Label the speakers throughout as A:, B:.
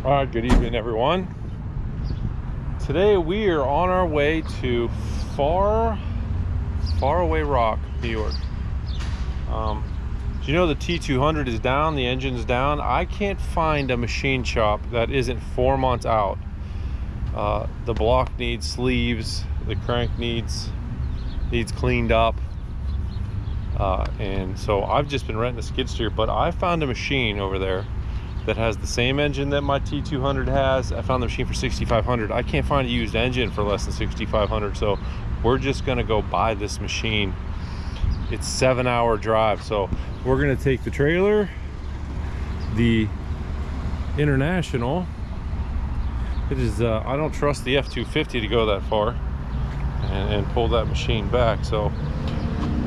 A: All right, good evening, everyone. Today we are on our way to Far Away Rock, New York. You know the T200 is down, the engine's down. I can't find a machine shop that isn't 4 months out. The block needs sleeves, the crank needs cleaned up, and so I've just been renting a skid steer. But I found a machine over there that has the same engine that my T200 has. I found the machine for $6,500. I can't find a used engine for less than $6,500, so we're just gonna go buy this machine. It's a 7-hour drive, so we're gonna take the trailer, the International. It is I don't trust the F-250 to go that far and pull that machine back. So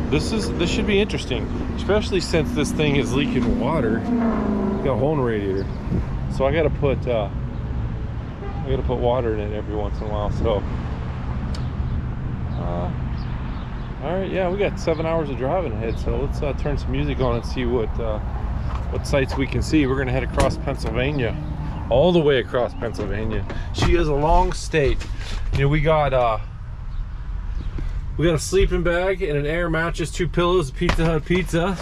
A: this should be interesting, especially since this thing is leaking water. It's got a hole in the radiator, so I gotta put water in it every once in a while. So all right, yeah, we got 7 hours of driving ahead, so let's turn some music on and see what sights we can see. We're gonna head across Pennsylvania, all the way across Pennsylvania. She is a long state. You know, we got a sleeping bag and an air mattress, 2 pillows, a Pizza Hut pizza,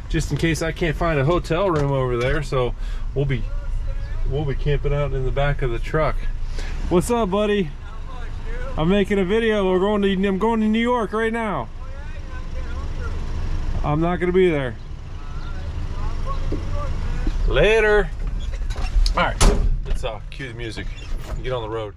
A: just in case I can't find a hotel room over there. So we'll be camping out in the back of the truck. What's up, buddy? I'm making a video. I'm going to New York right now. I'm not gonna be there. Later. All right, let's cue the music and get on the road.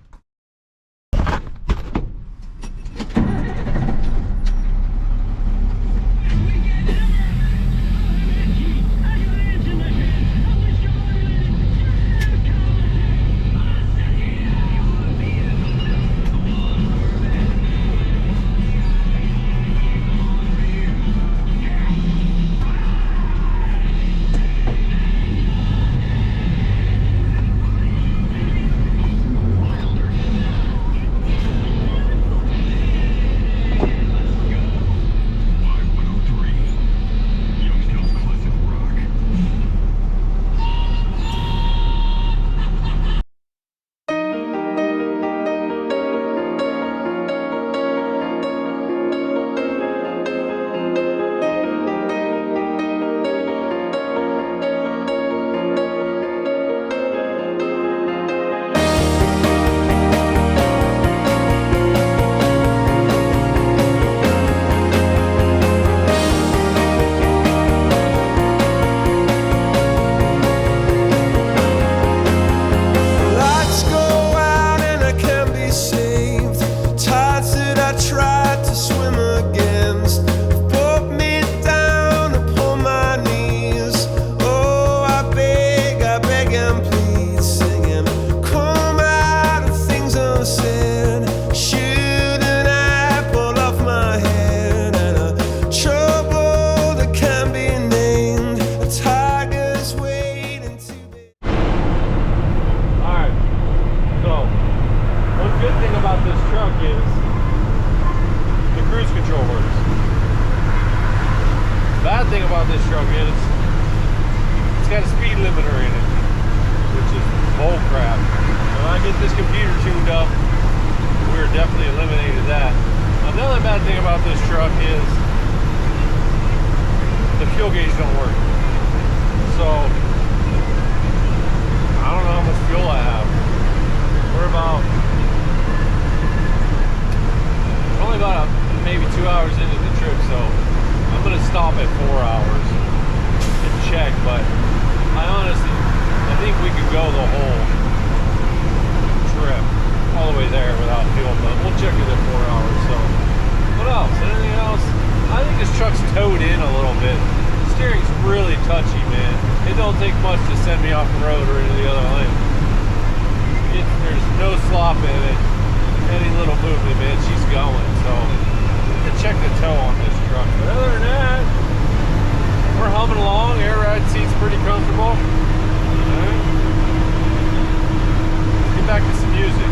A: Bad thing about this truck is it's got a speed limiter in it, which is bull crap. When I get this computer tuned up, we're definitely eliminated that. Another bad thing about this truck is the fuel gauge don't work. So I don't know how much fuel I have. We're only about maybe 2 hours into the trip, so I'm gonna stop at 4 hours and check. But I think we could go the whole trip all the way there without fuel, but we'll check it at 4 hours. So what else? Anything else? I think this truck's towed in a little bit. The steering's really touchy, man. It don't take much to send me off the road or into the other lane. There's no slop in it. Any little movement, man, she's going. So to check the tow on this truck. But other than that, we're humming along. Air ride seat's pretty comfortable. All right. Get back to some music.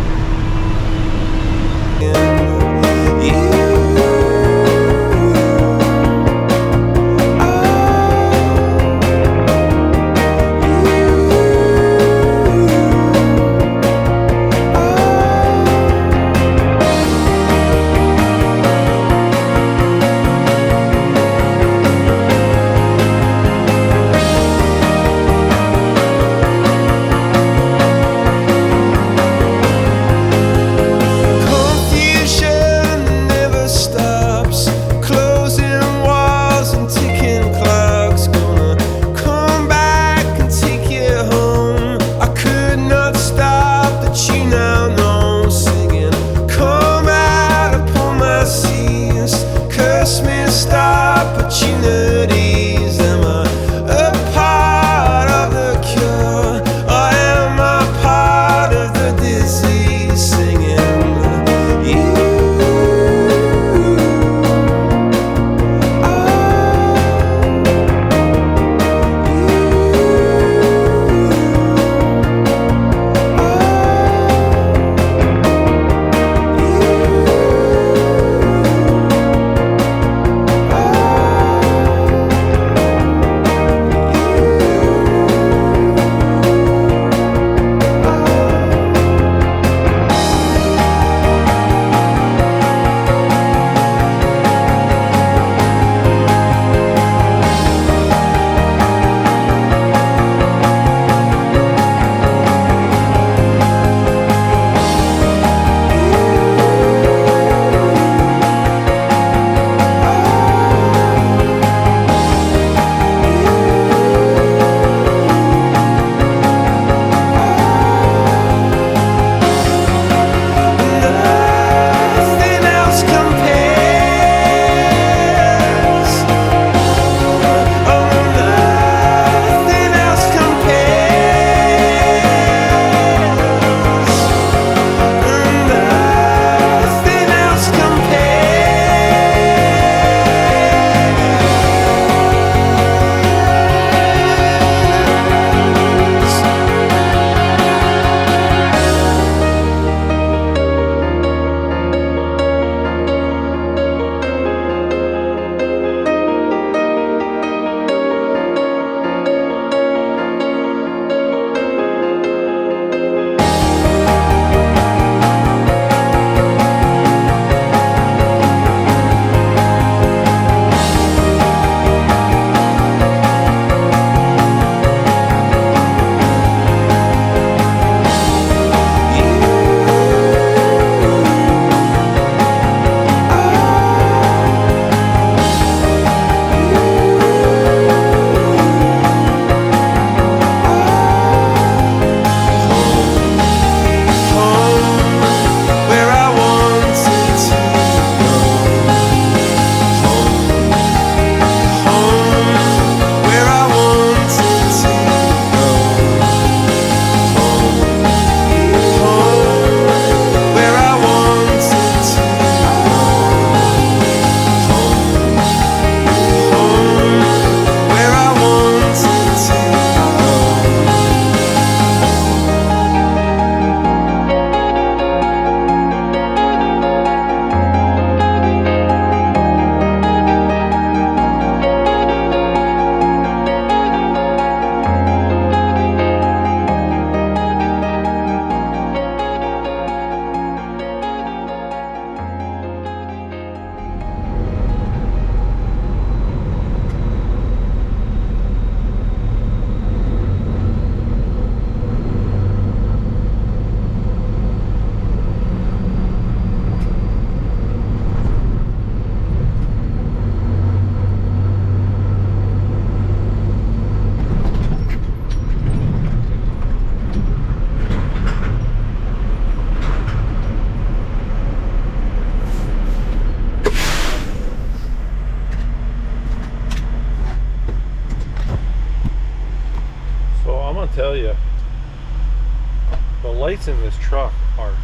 A: seats in this truck are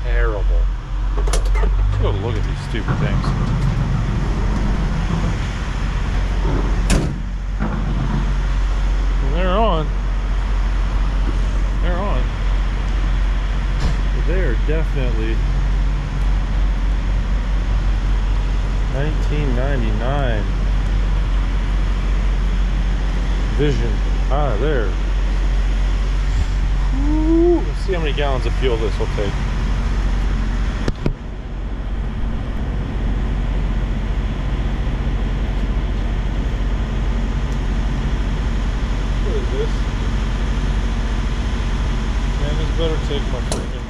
A: terrible. Let's go look at these stupid things. And they're on. They're on. But they are definitely 1999 Vision. Ah, there. Ooh, let's see how many gallons of fuel this will take. What is this? Man, this better take my freaking...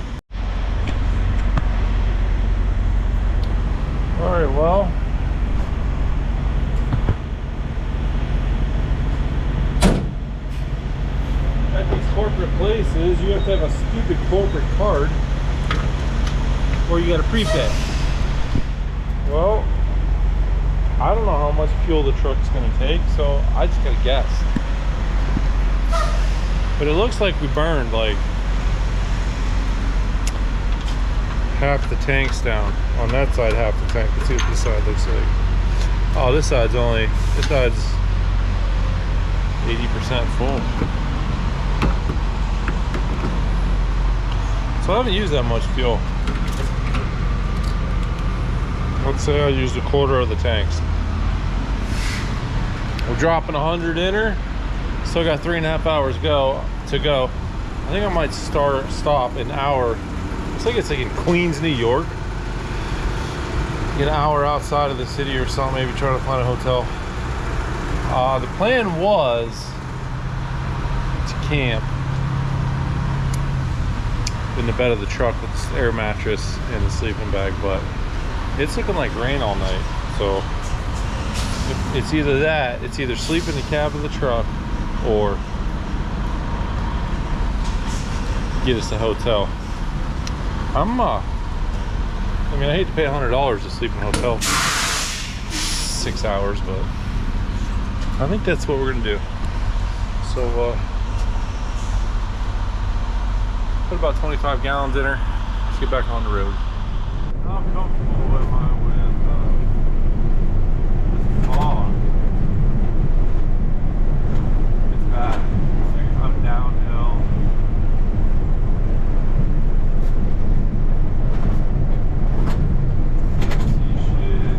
A: Alright, well. At these corporate places, you have to have a stupid corporate card or you gotta prepay. Well, I don't know how much fuel the truck's gonna take, so I just gotta guess. But it looks like we burned like half the tanks down. On that side, half the tank. Let's see what this side looks like. Oh, this side's 80% full. So I haven't used that much fuel. Let's say I used a quarter of the tanks. We're dropping 100 in her. Still got 3.5 hours to go. I think I might stop an hour. It's like in Queens, New York. Get an hour outside of the city or something. Maybe try to find a hotel. The plan was to camp in the bed of the truck with the air mattress and the sleeping bag, but it's looking like rain all night. So it's either that, it's either sleep in the cab of the truck or get us a hotel. I mean, I hate to pay $100 to sleep in a hotel 6 hours, but I think that's what we're gonna do. So put about 25 gallons in her. Let's get back on the road. I'm comfortable with fog. It's bad. I'm downhill. See shit.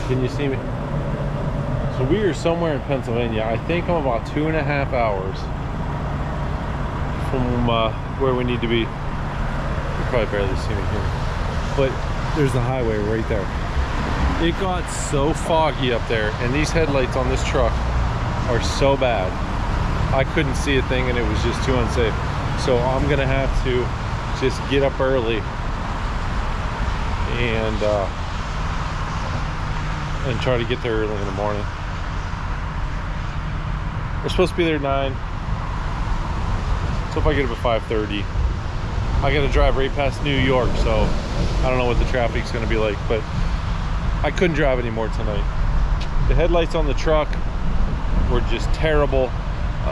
A: Can you see me? So we are somewhere in Pennsylvania. I think I'm about 2.5 hours from where we need to be. You probably barely see me here, but there's the highway right there. It got so foggy up there, and these headlights on this truck are so bad. I couldn't see a thing, and it was just too unsafe. So I'm gonna have to just get up early and try to get there early in the morning. We're supposed to be there at 9. So if I get up at 5:30, I gotta drive right past New York, so I don't know what the traffic's gonna be like, but I couldn't drive anymore tonight. The headlights on the truck were just terrible.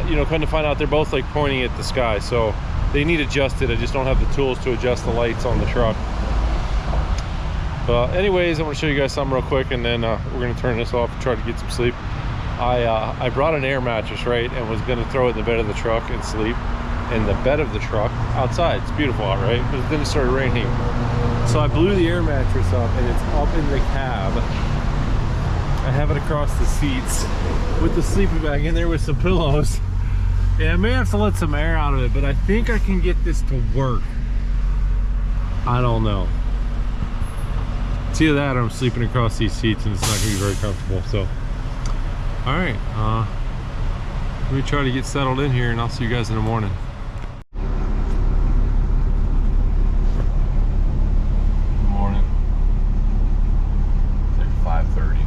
A: You know, come to find out they're both like pointing at the sky, so they need adjusted. I just don't have the tools to adjust the lights on the truck. Anyways, I'm gonna show you guys something real quick, and then we're gonna turn this off and try to get some sleep. I brought an air mattress, right, and was gonna throw it in the bed of the truck and sleep in the bed of the truck outside. It's beautiful out, right? But then it started raining. So I blew the air mattress up, and it's up in the cab. I have it across the seats with the sleeping bag in there with some pillows. Yeah, I may have to let some air out of it, but I think I can get this to work. I don't know. It's either that or I'm sleeping across these seats and it's not gonna be very comfortable. So, all right, let me try to get settled in here, and I'll see you guys in the morning. Good morning. It's like 5:30.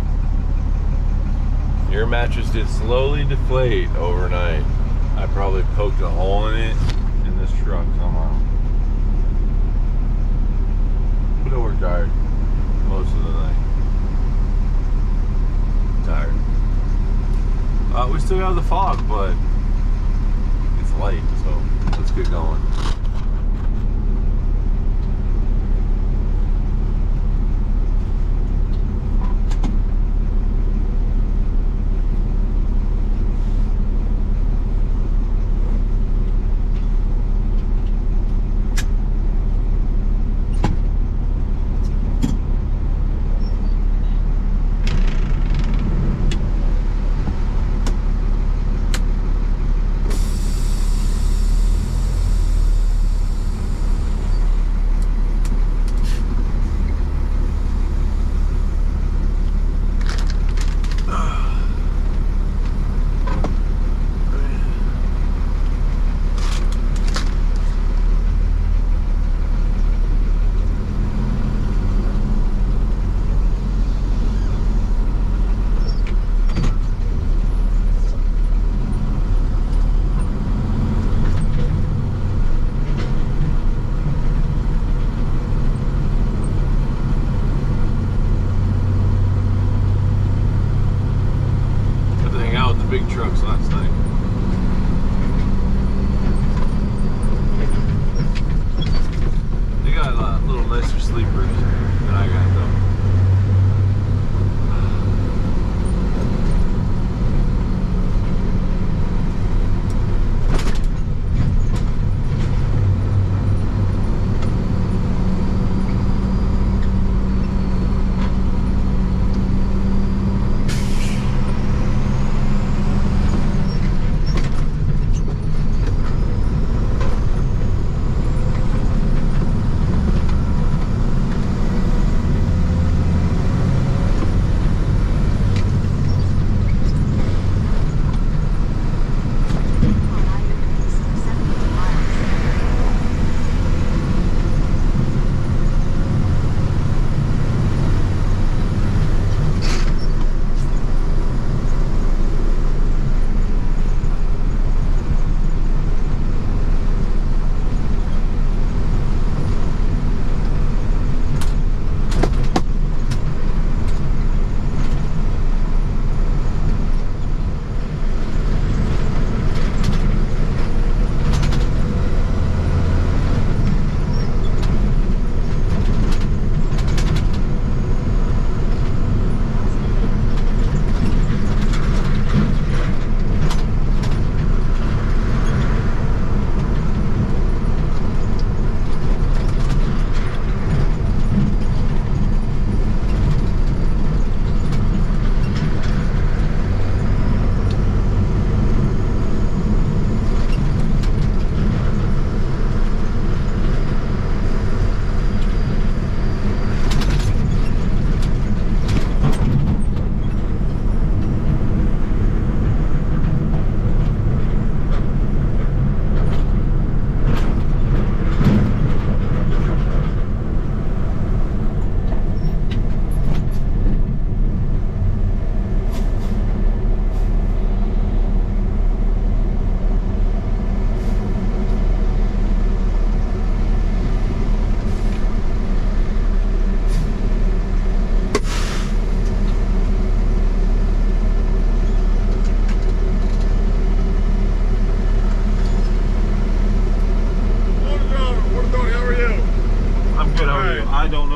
A: Your mattress did slowly deflate overnight. I probably poked a hole in it in this truck somehow. But it worked hard most of the night. Tired. We still got the fog, but it's light, so let's get going.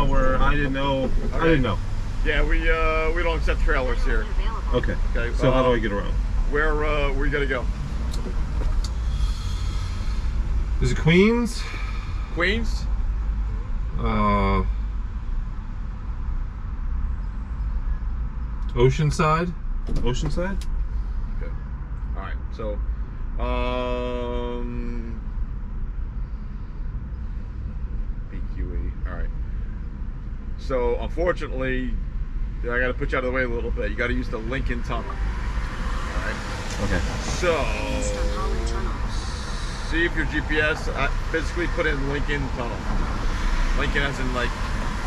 B: where I didn't know.
C: Okay.
B: I didn't know.
C: Yeah, we don't accept trailers here.
B: Okay.
C: Okay.
B: So how do I get around?
C: Where you gotta go?
B: Is it Queens?
C: Queens?
B: Oceanside? Oceanside?
C: Okay. All right. So, PQE. All right. So, unfortunately, I got to put you out of the way a little bit. You got to use the Lincoln Tunnel. All right.
B: Okay.
C: So, see if your GPS physically put in Lincoln Tunnel. Lincoln as in like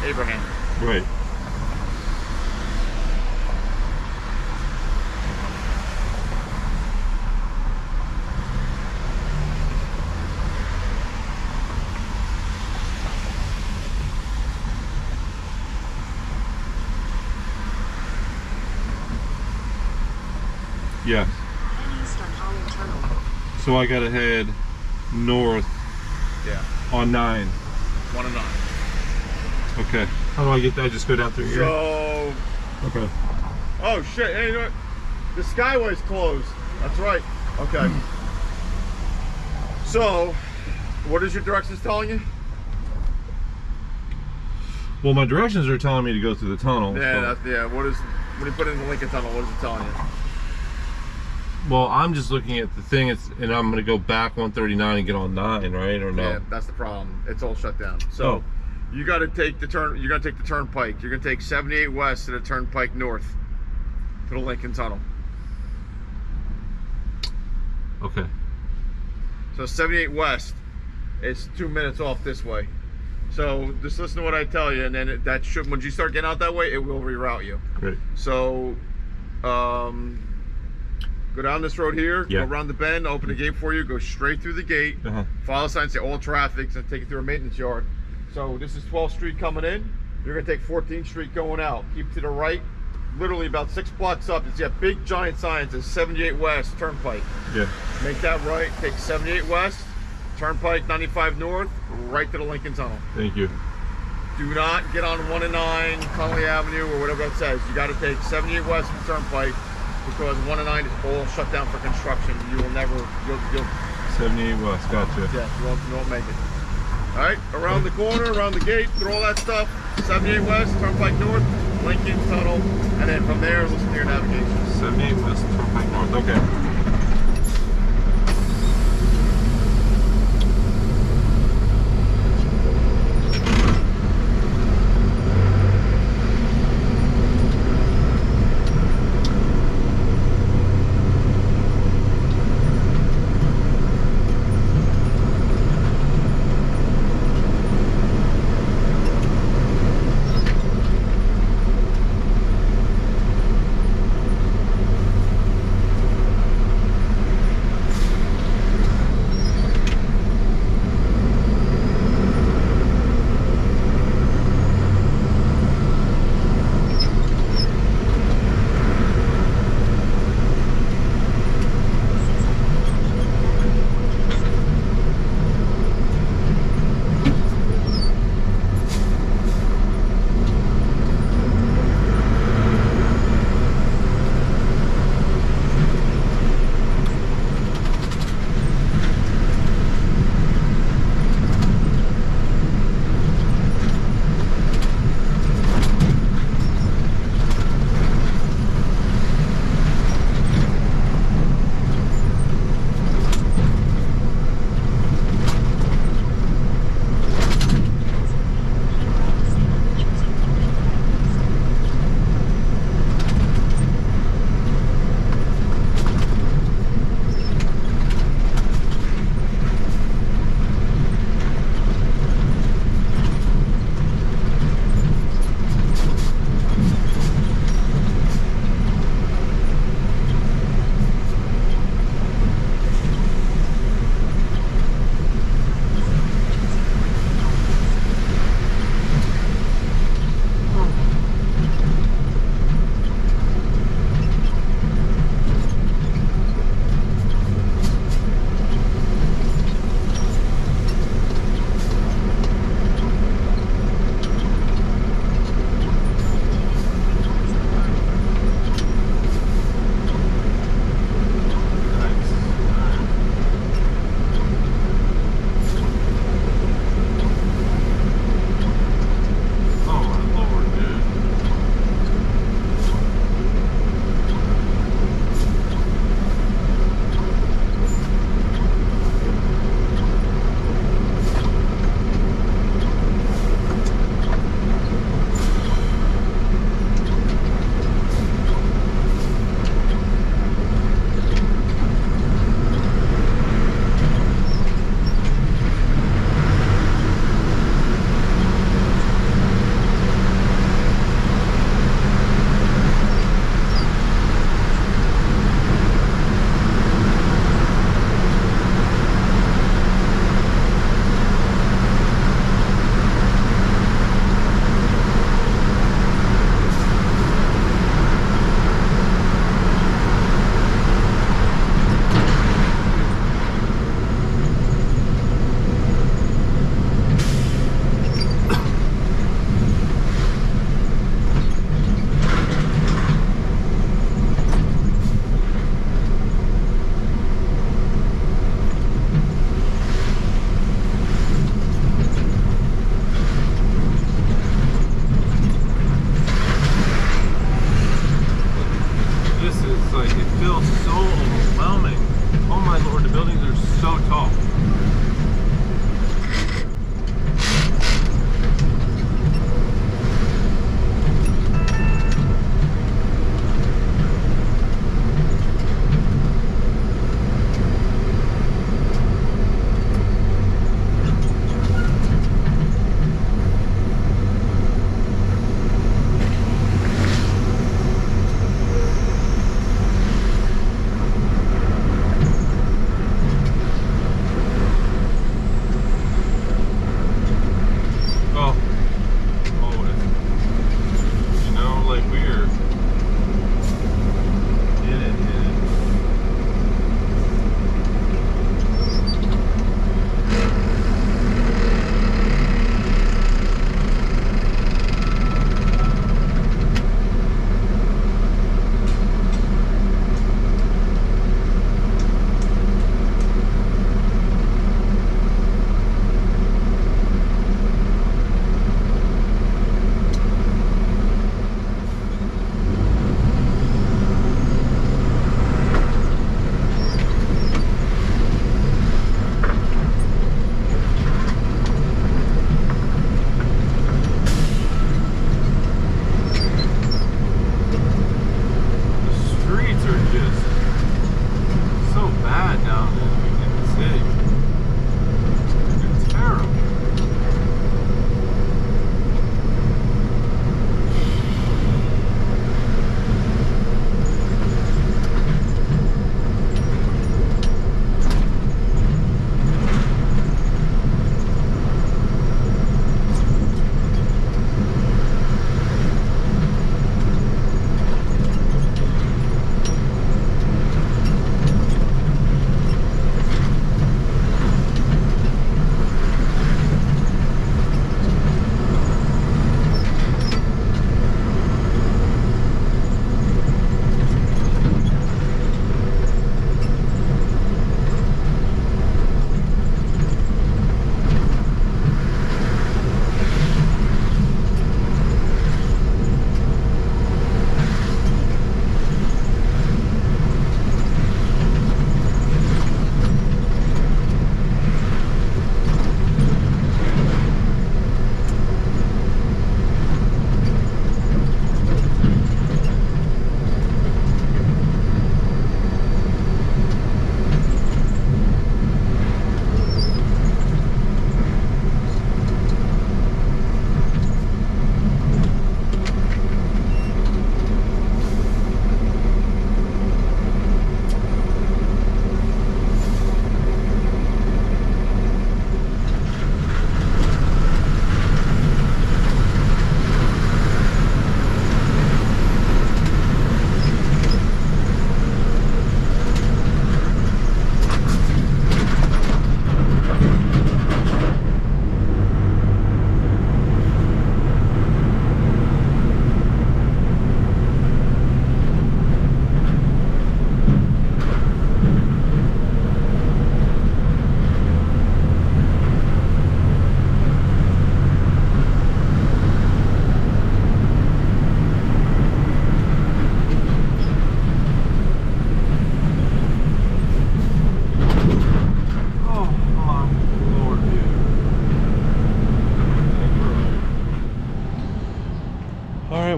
C: Abraham.
B: Right. Yes. So I gotta head north.
C: Yeah.
B: On 9.
C: 1 and 9.
B: Okay. How do I get that? Just go down through here.
C: So.
B: Okay.
C: Oh shit! Hey, you know what? The Skyway's closed. That's right. Okay. So, what is your directions telling you?
B: Well, my directions are telling me to go through the tunnel.
C: Yeah.
B: So.
C: Yeah. When you put in the Lincoln Tunnel, what is it telling you?
B: Well, I'm just looking at the thing, and I'm gonna go back 139 and get on 9, right? Or no?
C: Yeah, that's the problem. It's all shut down. So you got to take the turn. You're gonna take the turnpike. You're gonna take 78 west to the turnpike north to the Lincoln Tunnel.
B: Okay.
C: So 78 west is 2 minutes off this way. So just listen to what I tell you, and then that should, when you start getting out that way, it will reroute you.
B: Great.
C: So, go down this road here,
B: yeah.
C: Go around the bend, open the gate for you, go straight through the gate, follow the sign, say all traffic, and take you through a maintenance yard. So this is 12th Street coming in. You're gonna take 14th Street going out. Keep to the right, literally about 6 blocks up. It's got big giant signs. It's 78 West Turnpike.
B: Yeah.
C: Make that right. Take 78 West, Turnpike 95 North, right to the Lincoln Tunnel.
B: Thank you.
C: Do not get on 1 and 9 Connolly Avenue or whatever that says. You got to take 78 West and Turnpike, because 1 and 9 is all shut down for construction. You will never, you'll
B: 78 West, gotcha.
C: yeah, you won't make it. All right, around the corner, around the gate, through all that stuff, 78 West, Turnpike North, Lincoln Tunnel, and then from there, listen to your navigation.
B: 78 West, Turnpike North, okay.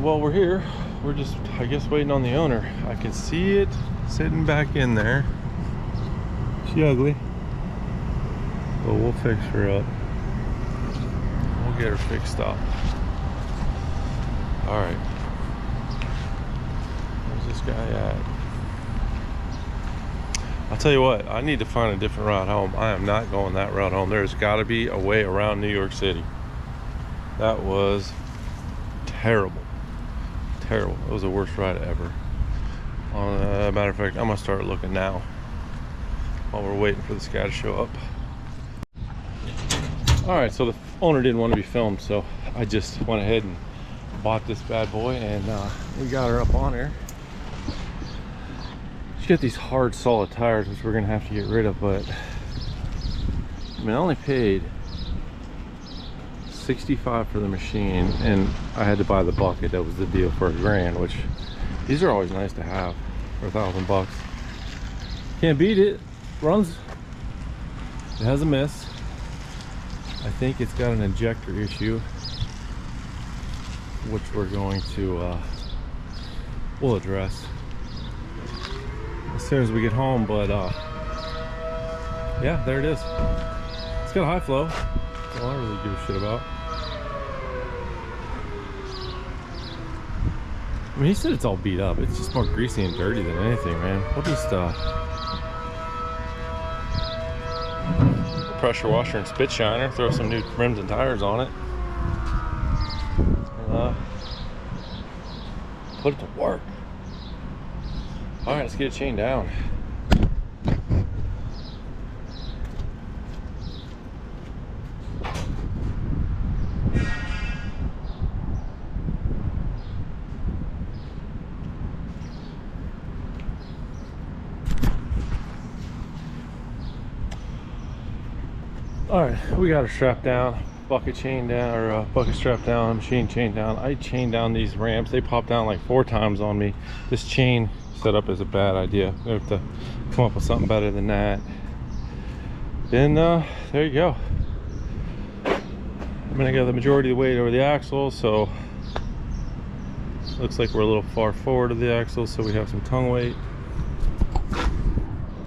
A: well, we're here. We're just, I guess, waiting on the owner. I can see it sitting back in there. She ugly, but we'll fix her up. We'll get her fixed up. All right. Where's this guy at? I'll tell you what, I need to find a different route home. I am not going that route home. There's got to be a way around New York City. That was terrible. Terrible. It was the worst ride ever. Matter of fact, I'm gonna start looking now while we're waiting for this guy to show up. All right, so the owner didn't want to be filmed, so I just went ahead and bought this bad boy, and we got her up on here. She's got these hard, solid tires, which we're gonna have to get rid of, but I mean, I only paid $65 for the machine, and I had to buy the bucket. That was the deal for $1,000, which these are always nice to have for $1,000. Can't beat it. Runs. It has a miss. I think it's got an injector issue, which we're going to we'll address as soon as we get home. But yeah, there it is. It's got a high flow. That's all I really give a shit about. I mean, he said it's all beat up. It's just more greasy and dirty than anything, man. We'll just pressure washer and spit shiner, throw some new rims and tires on it, and put it to work. All right, let's get it chained down. All right, we got her strapped down, bucket chained down, or bucket strapped down, machine chained down. I chained down these ramps. They popped down like 4 times on me. This chain setup is a bad idea. We have to come up with something better than that. Then there you go. I'm gonna get the majority of the weight over the axle, so looks like we're a little far forward of the axle, so we have some tongue weight.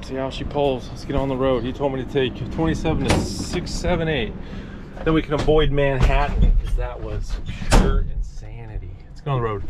A: See how she pulls. Let's get on the road. He told me to take 27 to 678. Then we can avoid Manhattan, because that was pure insanity. Let's get on the road.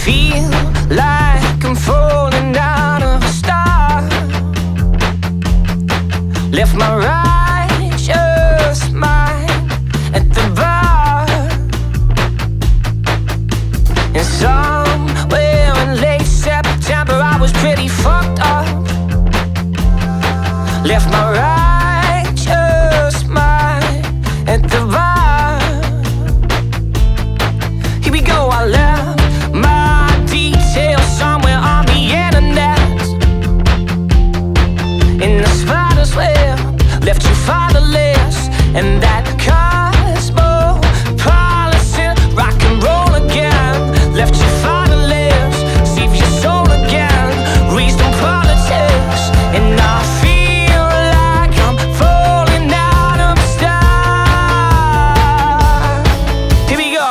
D: Feel like I'm falling out of a star. Left my righteous mind at the bar, and somewhere in late September I was pretty fucked up. Left my righteous mind at the bar. Here we go, I left my details somewhere on the internet, in the spider's web, left you fatherless, and that cosmopolitan rock and roll again, left you fatherless, save your soul again, raised on politics, and I feel like I'm falling out of a star. Here we go.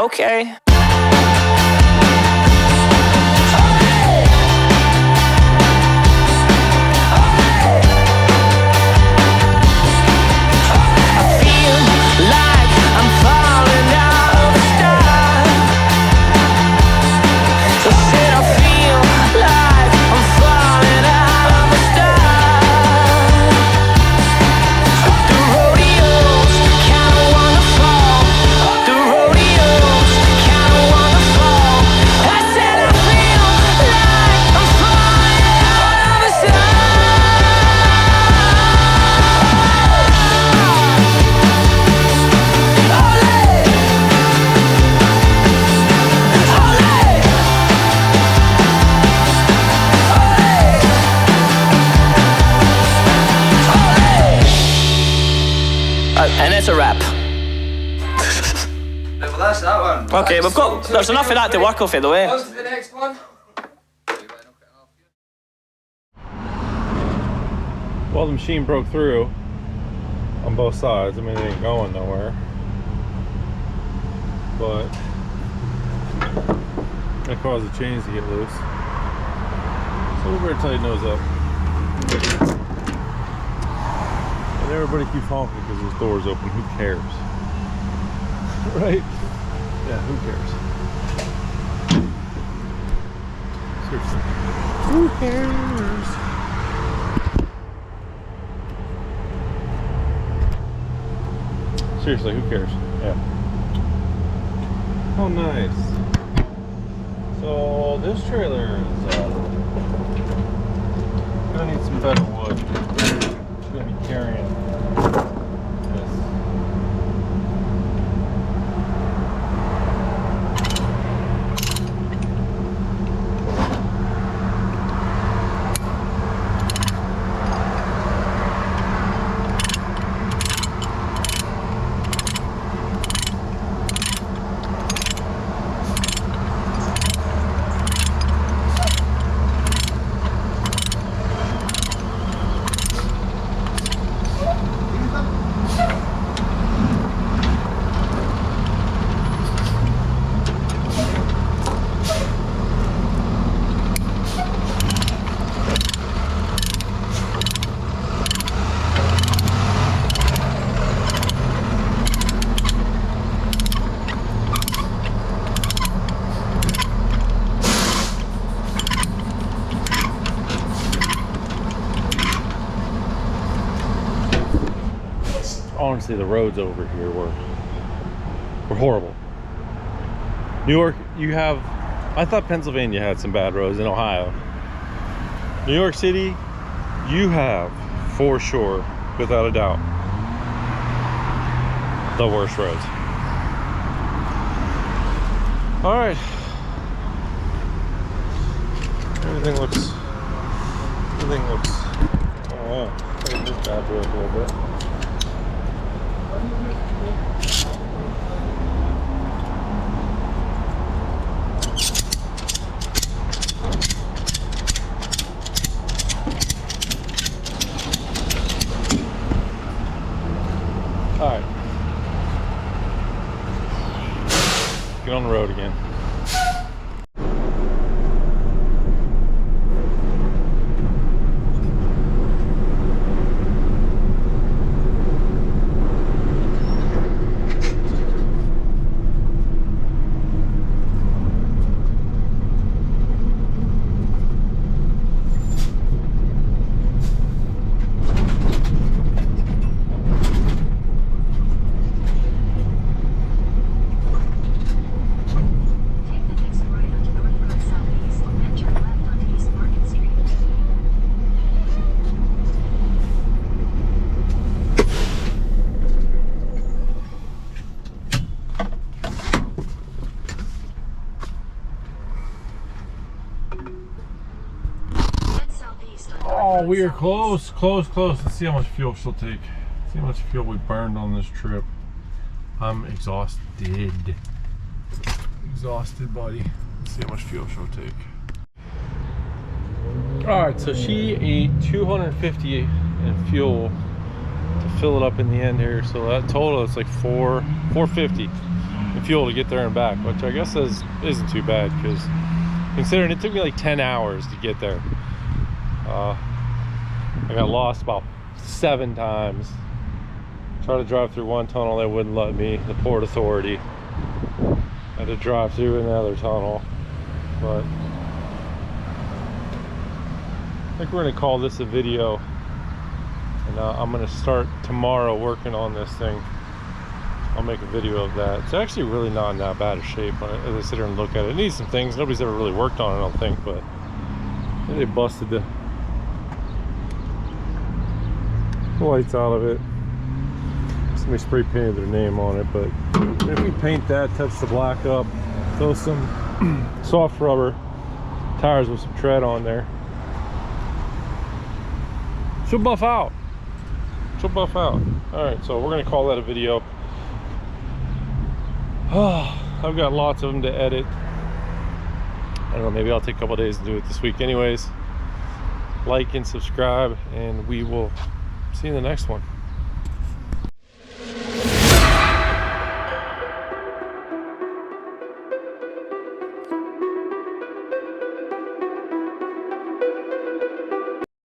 D: okay.
E: And it's a wrap.
F: Well, that's that one.
E: Okay, there's enough of that to work off it though, eh?
F: On to the next one.
A: Well, the machine broke through on both sides. I mean, it ain't going nowhere. But that caused the chains to get loose. So we better tighten those up. And everybody keeps honking because this door's open. Who cares? Right? Yeah, who cares? Seriously. Who cares? Seriously, who cares? Yeah. Oh, nice. So this trailer is gonna need some better wood. It's gonna be carrying this. Honestly, the roads over here were horrible. New York, you have, I thought Pennsylvania had some bad roads, in Ohio. New York City, you have, for sure, without a doubt, the worst roads. All right. Everything looks, oh wow, look at this bad road a little bit. All right, get on the road again. Oh, we are close. Let's see how much fuel she'll take. See how much fuel we burned on this trip. I'm exhausted. Exhausted, buddy. Let's see how much fuel she'll take. Alright, so she ate 250 in fuel to fill it up in the end here. So that total is like 450 in fuel to get there and back, which I guess isn't too bad, because considering it took me like 10 hours to get there. I got lost about 7 times. Tried to drive through one tunnel, they wouldn't let me, the Port Authority. I had to drive through another tunnel, but I think we're gonna call this a video, and I'm gonna start tomorrow working on this thing. I'll make a video of that. It's actually really not in that bad of shape as I sit here and look at it. It needs some things. Nobody's ever really worked on it, I don't think, but they busted the lights out of it. Somebody spray painted their name on it, but if we paint that, touch the black up, throw some soft rubber tires with some tread on there, she'll buff out. She'll buff out. All right, so we're gonna call that a video. I've got lots of them to edit. I don't know, maybe I'll take a couple days to do it this week. Anyways, like and subscribe, and we will see you in the next one.